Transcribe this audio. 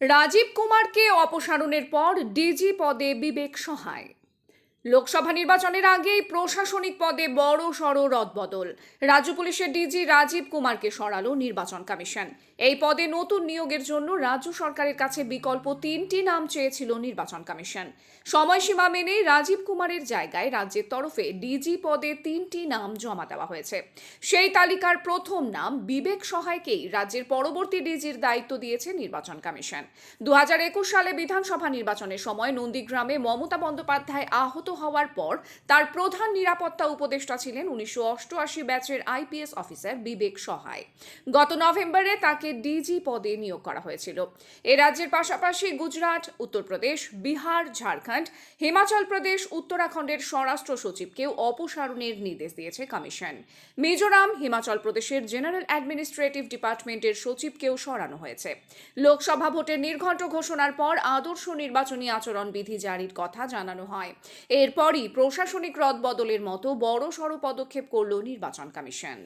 রাজীব কুমারকে অপসারণের পর ডিজি পদে বিবেক সহায়। লোকসভা নির্বাচনের আগেই প্রশাসনিক পদে বড় সড় রদবদল। রাজ্য পুলিশের ডিজি রাজীব কুমারকে সরালো নির্বাচন কমিশন। এই পদে নতুন নিয়োগের জন্য রাজ্য সরকারের কাছে বিকল্প 3টি নাম চেয়েছিল নির্বাচন কমিশন। সময়সীমা মেনে রাজীব কুমারের জায়গায় রাজ্যের তরফে ডিজি পদে 3টি নাম জমা দেওয়া হয়েছে। সেই তালিকার প্রথম নাম বিবেক সহায়কেই রাজ্যের পরবর্তী ডিজির দায়িত্ব দিয়েছে নির্বাচন কমিশন। 2021 সালে বিধানসভা নির্বাচনের সময় নন্দীগ্রামে মমতা বন্দ্যোপাধ্যায় আহত হওয়ার পর তার প্রধান নিরাপত্তা উপদেষ্টা ছিলেন 1988 ব্যাচের আইপিএস অফিসার বিবেক সহায়। গত নভেম্বরে তাকে ডিজি পদে নিয়োগ করা হয়েছিল। এ রাজ্যের পাশাপাশি গুজরাট, উত্তরপ্রদেশ, বিহার, ঝাড়খণ্ড, হিমাচল প্রদেশ, উত্তরাখণ্ডের স্বরাষ্ট্র সচিবকেও অপসারণের নির্দেশ দিয়েছে কমিশন। মিজোরাম, হিমাচল প্রদেশের জেনারেল অ্যাডমিনিস্ট্রেটিভ ডিপার্টমেন্টের সচিবকেও সরানো হয়েছে। লোকসভা ভোটের নির্ঘণ্ট ঘোষণার পর আদর্শ নির্বাচনী আচরণ বিধি জারির কথা জানানো হয়। এরপরই প্রশাসনিক রদবদলের মতো বড়সড় পদক্ষেপ করল নির্বাচন কমিশন।